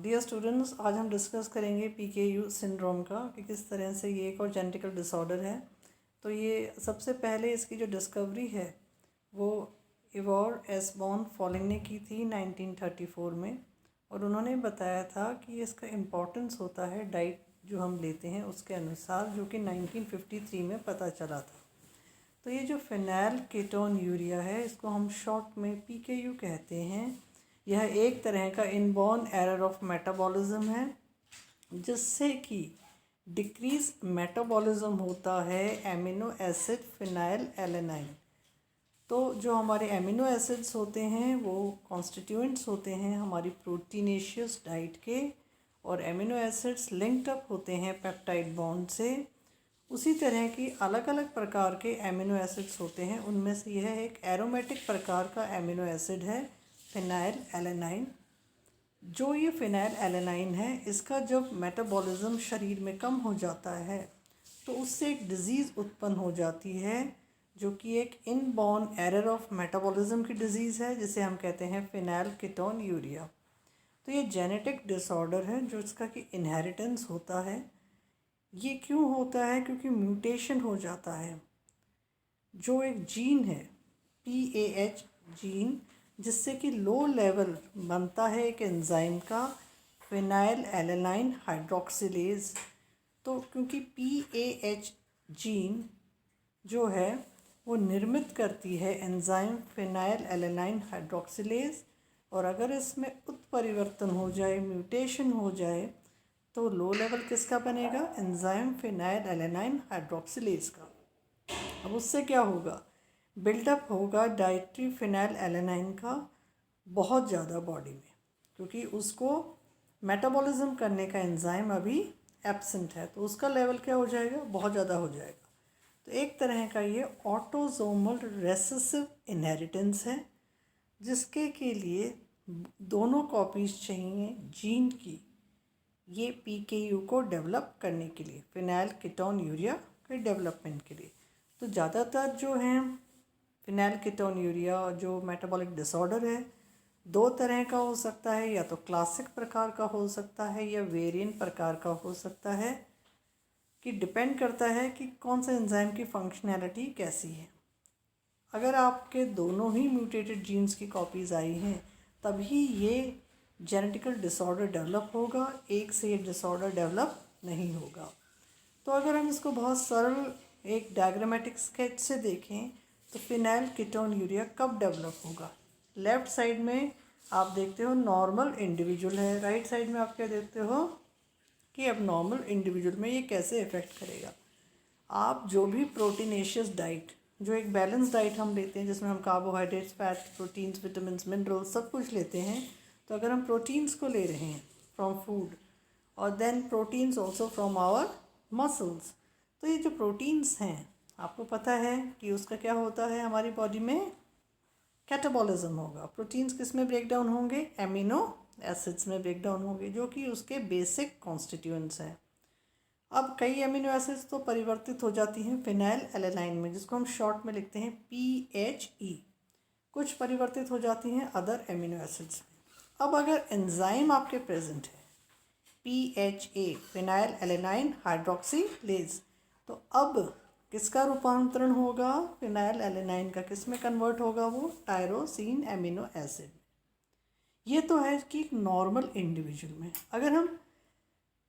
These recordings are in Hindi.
डियर स्टूडेंट्स, आज हम डिस्कस करेंगे PKU सिंड्रोम का कि किस तरह से ये एक और जेनेटिकल डिसऑर्डर है। तो ये सबसे पहले इसकी जो डिस्कवरी है वो इवोर एसबॉर्न फॉलिंग ने की थी 1934 में, और उन्होंने बताया था कि इसका इम्पोर्टेंस होता है डाइट जो हम लेते हैं उसके अनुसार, जो कि 1953 में पता चला था। तो ये जो फिनाइल कीटोन यूरिया है इसको हम शॉर्ट में PKU कहते हैं। यह एक तरह का इनबॉर्न एरर ऑफ मेटाबॉलिज्म है जिससे कि डिक्रीज मेटाबॉलिज्म होता है एमिनो एसिड फिनाइल एलेनाइन। तो जो हमारे एमिनो एसिड्स होते हैं वो कॉन्स्टिट्यूएंट्स होते हैं हमारी प्रोटीनेशियस डाइट के, और एमिनो एसिड्स लिंक्ड अप होते हैं पेप्टाइड बॉन्ड से। उसी तरह की अलग अलग प्रकार के एमिनो एसिड्स होते हैं, उनमें से यह एक एरोमेटिक प्रकार का एमिनो एसिड है फिनाइल एलेनाइन। जो ये फिनाइल एलेनाइन है इसका जब मेटाबॉलिज्म शरीर में कम हो जाता है तो उससे एक डिज़ीज़ उत्पन्न हो जाती है जो कि एक इनबॉर्न एरर ऑफ मेटाबॉलिज्म की डिज़ीज़ है जिसे हम कहते हैं फिनाइल कीटोन यूरिया। तो ये जेनेटिक डिसऑर्डर है जो इसका कि इनहेरिटेंस होता है। ये क्यों होता है? क्योंकि म्यूटेशन हो जाता है जो एक जीन है PAH जीन, जिससे कि लो लेवल बनता है एक एंजाइम का फिनाइल एलेनाइन हाइड्रोक्सिलेज। तो क्योंकि PAH जीन जो है वो निर्मित करती है एंजाइम फिनाइल एलेनाइन हाइड्रोक्सिलेज, और अगर इसमें उत्परिवर्तन हो जाए, म्यूटेशन हो जाए, तो लो लेवल किसका बनेगा? एंजाइम फिनाइल एलेनाइन हाइड्रोक्सिलेज का। अब उससे क्या होगा? बिल्डअप होगा डाइट्री फिनाइल एलेनाइन का बहुत ज़्यादा बॉडी में, क्योंकि उसको मेटाबॉलिज्म करने का एंजाइम अभी एब्सेंट है, तो उसका लेवल क्या हो जाएगा? बहुत ज़्यादा हो जाएगा। तो एक तरह का ये ऑटोसोमल रेसेसिव इनहेरिटेंस है जिसके के लिए दोनों कॉपीज़ चाहिए जीन की, ये PKU को डेवलप करने के लिए, फिनाइल कीटोन यूरिया के डेवलपमेंट के लिए। तो ज़्यादातर जो हैं फिनाइल कीटोन यूरिया जो मेटाबॉलिक डिसऑर्डर है दो तरह का हो सकता है, या तो क्लासिक प्रकार का हो सकता है या वेरिएंट प्रकार का हो सकता है, कि डिपेंड करता है कि कौन सा एंजाइम की फंक्शनैलिटी कैसी है। अगर आपके दोनों ही म्यूटेटेड जीन्स की कॉपीज़ आई हैं तभी ये जेनेटिकल डिसऑर्डर डेवलप होगा, एक से ये डिसऑर्डर डेवलप नहीं होगा। तो अगर हम इसको बहुत सरल एक डायग्रामेटिक स्केच से देखें तो फिनाइल कीटोन यूरिया कब डेवलप होगा? लेफ़्ट साइड में आप देखते हो नॉर्मल इंडिविजुअल है, राइट साइड में आप क्या देखते हो कि अब नॉर्मल इंडिविजुअल में ये कैसे इफ़ेक्ट करेगा। आप जो भी प्रोटीनेशियस डाइट, जो एक बैलेंस डाइट हम लेते हैं जिसमें हम carbohydrates, fat, proteins, vitamins, minerals सब कुछ लेते हैं, तो अगर हम प्रोटीन्स को ले रहे हैं फ्रॉम फूड और then proteins also from our muscles, तो ये जो प्रोटीन्स हैं आपको पता है कि उसका क्या होता है, हमारी बॉडी में कैटाबॉलिज्म होगा। प्रोटीन्स किस में ब्रेक डाउन होंगे? एमिनो एसिड्स में ब्रेक डाउन होंगे जो कि उसके बेसिक कॉन्स्टिट्यूएंट्स हैं। अब कई एमिनो एसिड्स तो परिवर्तित हो जाती हैं फिनाइल एलेनाइन में, जिसको हम शॉर्ट में लिखते हैं PHE। कुछ परिवर्तित हो जाती हैं अदर एमिनो एसिड्स में। अब अगर एंजाइम आपके प्रेजेंट है PHA फिनाइल एलेनाइन हाइड्रोक्सिलेज, तो अब किसका रूपांतरण होगा? फिनाइल एलेनाइन का किस में कन्वर्ट होगा? वो टायरोसिन एमिनो एसिड। ये तो है कि नॉर्मल इंडिविजुअल में। अगर हम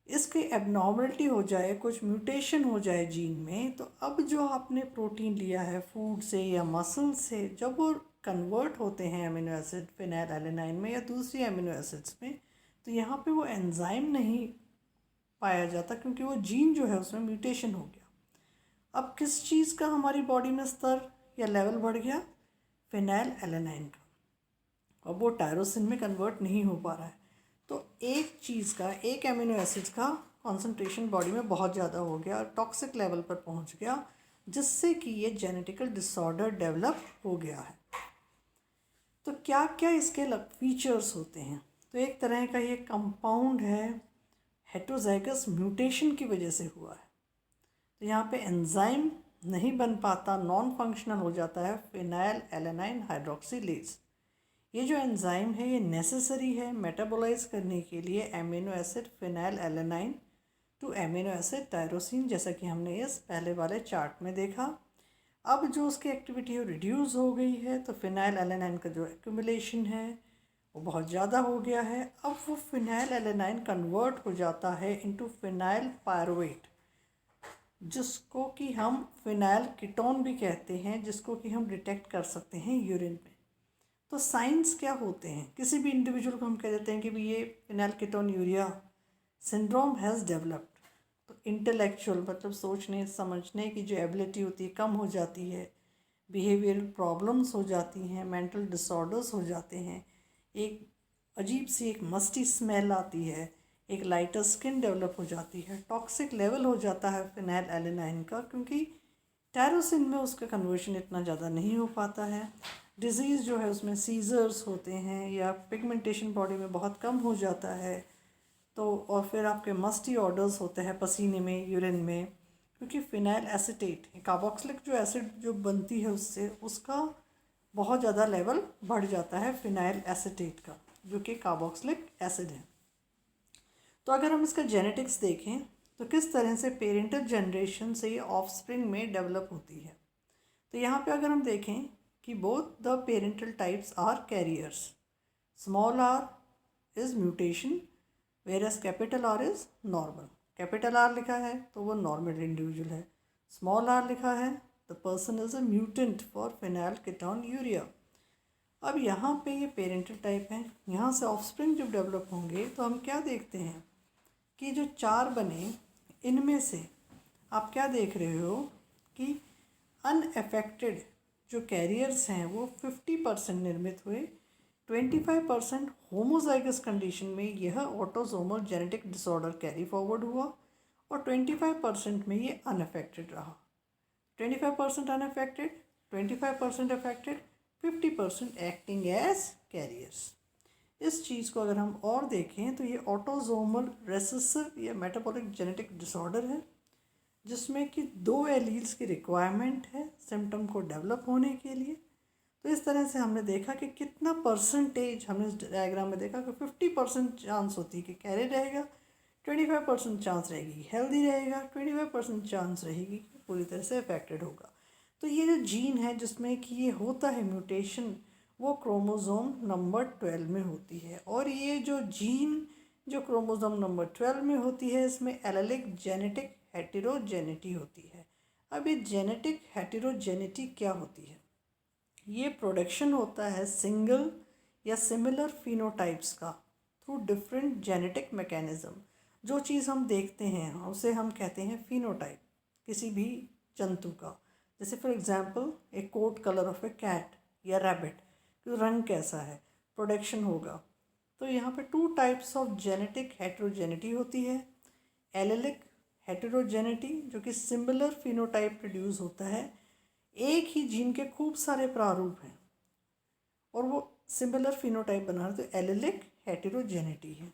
इसकी एबनॉर्मलिटी हो जाए, कुछ म्यूटेशन हो जाए जीन में, तो अब जो आपने प्रोटीन लिया है फूड से या मसल से, जब वो कन्वर्ट होते हैं अमीनो एसिड फिनाइल एलेनाइन में या दूसरी अमीनो एसिड्स में, तो यहाँ पे वो एंजाइम नहीं पाया जाता क्योंकि वो जीन जो है उसमें म्यूटेशन हो गया। अब किस चीज़ का हमारी बॉडी में स्तर या लेवल बढ़ गया? फिनाइल एलेनाइन का। अब वो टायरोसिन में कन्वर्ट नहीं हो पा रहा है, तो एक चीज़ का, एक एमिनो एसिड्स का कॉन्सेंट्रेशन बॉडी में बहुत ज़्यादा हो गया और टॉक्सिक लेवल पर पहुंच गया, जिससे कि ये जेनेटिकल डिसऑर्डर डेवलप हो गया है। तो क्या क्या इसके फीचर्स होते हैं? तो एक तरह का ये कंपाउंड है, हेटेरोजाइगस म्यूटेशन की वजह से हुआ है। तो यहाँ पे एंजाइम नहीं बन पाता, नॉन फंक्शनल हो जाता है फिनाइल एलेनाइन हाइड्रोक्सिलेज। ये जो एंजाइम है ये नेसेसरी है मेटाबोलाइज करने के लिए amino acid phenyl alanine to amino acid tyrosine, जैसा कि हमने इस पहले वाले चार्ट में देखा। अब जो उसकी एक्टिविटी है रिड्यूस हो गई है, तो फिनाइल एलेनाइन का जो एक्यूमुलेशन है वो बहुत ज़्यादा हो गया है। अब वो फिनाइल एलेनाइन कन्वर्ट हो जाता है इनटू फिनाइल पायरुवेट, जिसको कि हम फिनाइल कीटोन भी कहते हैं, जिसको कि हम डिटेक्ट कर सकते हैं यूरिन में। तो साइंस क्या होते हैं, किसी भी इंडिविजुअल को हम कह देते हैं कि भाई ये phenyl ketone urea syndrome has developed. तो इंटेलेक्चुअल मतलब सोचने समझने की जो एबिलिटी होती है कम हो जाती है, बिहेवियरल प्रॉब्लम्स हो जाती हैं, मेंटल डिसऑर्डर्स हो जाते हैं, एक अजीब सी एक मस्टी स्मेल आती है, एक लाइटर स्किन डेवलप हो जाती है, टॉक्सिक लेवल हो जाता है फिनाइल एलेनाइन का, क्योंकि टायरोसिन में उसका कन्वर्शन इतना ज़्यादा नहीं हो पाता है। डिजीज़ जो है उसमें सीजर्स होते हैं या पिगमेंटेशन बॉडी में बहुत कम हो जाता है। तो और फिर आपके मस्टी ऑर्डर्स होते हैं पसीने में, यूरिन में, क्योंकि फिनाइल एसिटेट कार्बोक्सिलिक जो एसिड जो बनती है उससे उसका बहुत ज़्यादा लेवल बढ़ जाता है फिनाइल एसिटेट का, जो कि कार्बोक्सिलिक एसिड है। तो अगर हम इसका जेनेटिक्स देखें तो किस तरह से पेरेंटल जनरेशन से ये ऑफस्प्रिंग में डेवलप होती है। तो यहाँ पे अगर हम देखें कि both the parental types are carriers, small R is mutation versus capital R is normal. Capital R लिखा है तो वो नॉर्मल इंडिविजुअल है, स्मॉल आर लिखा है the person is a mutant for phenylketonuria. अब यहाँ पे ये पेरेंटल टाइप है, यहाँ से ऑफस्प्रिंग जब डेवलप होंगे तो हम क्या देखते हैं कि जो चार बने इनमें से आप क्या देख रहे हो कि अनएफेक्टेड जो कैरियर्स हैं वो 50% निर्मित हुए, 25% होमोजाइगस कंडीशन में यह autosomal genetic disorder carry forward हुआ और 25% में ये अनअफेक्टेड रहा। 25% unaffected, 25% affected, 50% acting as carriers. इस चीज़ को अगर हम और देखें तो ये ऑटोसोमल रेसेसिव या मेटाबॉलिक जेनेटिक डिसऑर्डर है, जिसमें कि 2 एलील्स की रिक्वायरमेंट है सिम्टम को डेवलप होने के लिए। तो इस तरह से हमने देखा कि कितना परसेंटेज, हमने इस डायग्राम में देखा कि 50% चांस होती है कि कैरियर रहेगा, 25% चांस रहेगी हेल्दी रहेगा, 25% चांस रहेगी कि पूरी तरह से अफेक्टेड होगा। तो ये जो जीन है जिसमें कि ये होता है म्यूटेशन, वो क्रोमोसोम नंबर 12 में होती है। और ये जो जीन जो क्रोमोसोम नंबर 12 में होती है इसमें एलेलिक जेनेटिक हेटेरोजेनिटी होती है। अब ये जेनेटिक हेटेरोजेनिटी क्या होती है? ये प्रोडक्शन होता है सिंगल या सिमिलर फिनोटाइप्स का थ्रू डिफरेंट जेनेटिक मैकेनिज्म। जो चीज़ हम देखते हैं उसे हम कहते हैं फिनोटाइप किसी भी जंतु का। जैसे फॉर एग्जांपल एक coat colour of a cat या रैबिट, तो रंग कैसा है, प्रोडक्शन होगा। तो यहाँ पे 2 टाइप्स ऑफ जेनेटिक हेटेरोजेनिटी होती है। एलेलिक हेटेरोजेनिटी जो कि सिमिलर फिनोटाइप प्रोड्यूस होता है, एक ही जीन के खूब सारे प्रारूप हैं और वो सिमिलर फिनोटाइप बना रहे, तो एलेलिक हेटेरोजेनिटी है।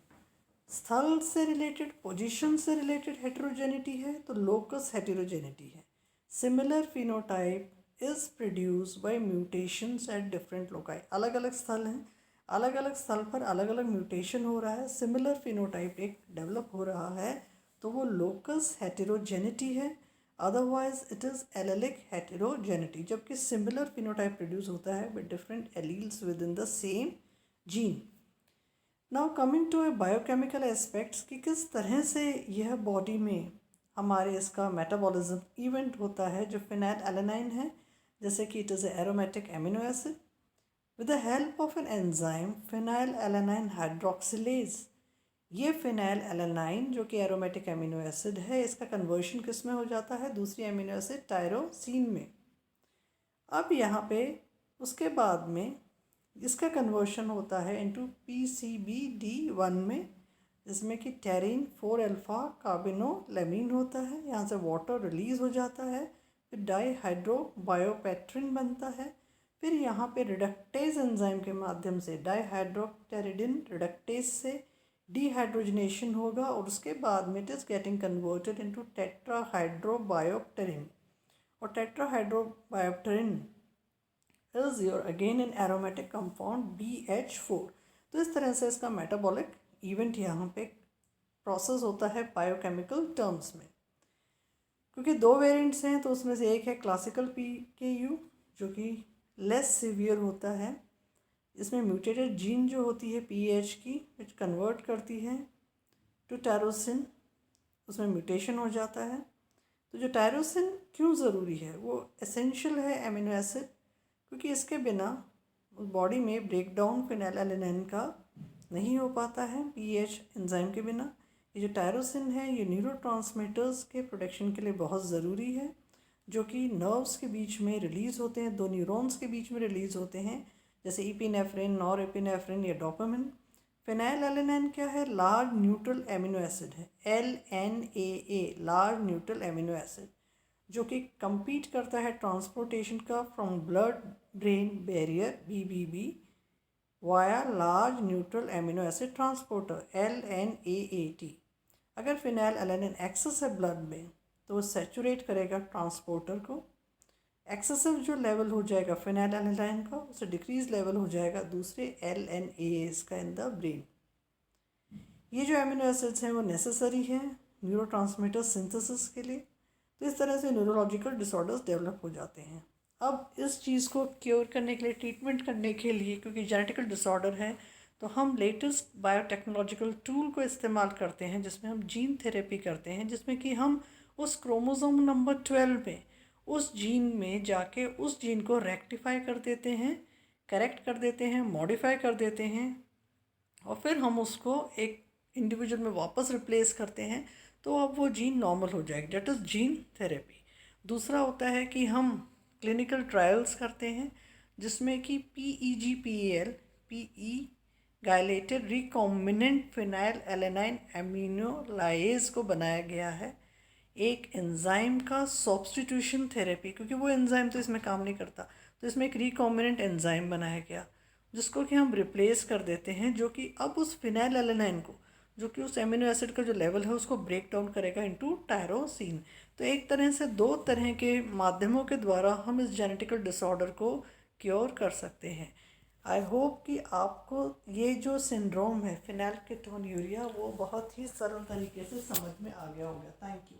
स्थल से रिलेटेड, पोजीशन से रिलेटेड हेटेरोजेनिटी है तो लोकस हेटेरोजेनिटी है। Similar phenotype is produce by mutations at different loci. अलग अलग स्थल हैं, अलग अलग स्थल पर अलग अलग म्यूटेशन हो रहा है, सिमिलर फिनोटाइप एक डेवलप हो रहा है, तो वो लोकस हेटेरोजेनिटी है। Otherwise it is allelic heterogeneity, जबकि सिमिलर फिनोटाइप प्रोड्यूस होता है with different alleles within the same gene. Now coming to a biochemical aspects कि किस तरह से यह बॉडी में हमारे इसका मेटाबॉलिज्म इवेंट होता है। जो फिनाइल एलेनाइन है, जैसे कि it is aromatic amino acid with the help of an enzyme phenyl alanine hydroxylase. ये फिनाइल एलेनाइन जो कि एरोमेटिक एमिनो एसिड है, इसका कन्वर्शन किस में हो जाता है, दूसरी एमिनो एसिड टायरोसिन में। अब यहाँ पे उसके बाद में इसका कन्वर्शन होता है इनटू PCBD1 में, जिसमें कि टेरिन 4 अल्फा कार्बिनोलेमीन होता है। यहाँ से वाटर रिलीज हो जाता है, फिर डाईहाइड्रो बायोपेट्रिन बनता है। फिर यहाँ पे रिडक्टेज एंजाइम के माध्यम से डाईहाइड्रोप्टेरिडिन रिडक्टेज से डिहाइड्रोजनेशन होगा और उसके बाद में it is getting converted into tetrahydrobiopterin. और tetrahydrobiopterin is your again an aromatic compound BH4। तो इस तरह से इसका मेटाबॉलिक इवेंट यहाँ पे प्रोसेस होता है बायोकेमिकल टर्म्स में। क्योंकि दो वेरिएंट्स हैं तो उसमें से एक है क्लासिकल PKU जो कि लेस सीवियर होता है। इसमें म्यूटेटेड जीन जो होती है PAH की विच कन्वर्ट करती है टू टायरोसिन, उसमें म्यूटेशन हो जाता है। तो जो टायरोसिन क्यों ज़रूरी है, वो एसेंशियल है एमिनो एसिड, क्योंकि इसके बिना बॉडी में ब्रेक डाउन फिनाइलएलेनाइन का नहीं हो पाता है PAH एंजाइम के बिना। ये जो टायरोसिन है ये न्यूरोट्रांसमीटर्स के प्रोटेक्शन के लिए बहुत ज़रूरी है, जो कि नर्व्स के बीच में रिलीज़ होते हैं, दो न्यूरॉन्स के बीच में रिलीज़ होते हैं, जैसे इपिनेफ्रिन, नॉरएपिनेफ्रिन या डोपामिन। फिनाइलएलेनाइन क्या है, लार्ज न्यूट्रल एमिनो एसिड है, LNAA large neutral amino acid, जो कि compete करता है ट्रांसपोर्टेशन का from blood brain barrier BBB via large neutral amino acid transporter LNAAT। अगर फिनाइलएलेनाइन एक्सेस है ब्लड में तो वो सैचुरेट करेगा ट्रांसपोर्टर को, एक्सेसिव जो लेवल हो जाएगा फिनाइलएलेनाइन का उससे डिक्रीज लेवल हो जाएगा दूसरे LNAs का इन द ब्रेन। ये जो एमिनो एसिड्स हैं वो नेसेसरी हैं न्यूरोट्रांसमीटर सिंथेसिस के लिए। तो इस तरह से न्यूरोलॉजिकल डिसऑर्डर्स डेवलप हो जाते हैं। अब इस चीज़ को क्योर करने के लिए, ट्रीटमेंट करने के लिए, क्योंकि जेनेटिकल डिसऑर्डर है तो हम लेटेस्ट बायोटेक्नोलॉजिकल टूल को इस्तेमाल करते हैं जिसमें हम जीन थेरेपी करते हैं, जिसमें कि हम उस क्रोमोसोम नंबर 12 में उस जीन में जाके उस जीन को रेक्टिफाई कर देते हैं, करेक्ट कर देते हैं, मॉडिफाई कर देते हैं और फिर हम उसको एक इंडिविजुअल में वापस रिप्लेस करते हैं तो अब वो जीन नॉर्मल हो जाएगी। That is gene therapy. दूसरा होता है कि हम क्लिनिकल ट्रायल्स करते हैं जिसमें कि PEGPAL गायलेटेड रिकॉम्बिनेंट फिनाइलएलेनाइन एमिनोलाइज को बनाया गया है एक एंजाइम का सब्स्टिट्यूशन थेरेपी, क्योंकि वो एंजाइम तो इसमें काम नहीं करता, तो इसमें एक रिकॉम्बिनेंट एंजाइम बनाया गया जिसको कि हम रिप्लेस कर देते हैं, जो कि अब उस फिनाइलएलेनाइन को, जो कि उस एमिनो एसिड का जो लेवल है उसको ब्रेक डाउन करेगा इनटू टायरोसिन। तो एक तरह से दो तरह के माध्यमों के द्वारा हम इस जेनेटिकल डिसऑर्डर को क्योर कर सकते हैं। आई होप कि आपको ये जो सिंड्रोम है फिनाइलकेटोन्यूरिया वो बहुत ही सरल तरीके से समझ में आ गया होगा। Thank you.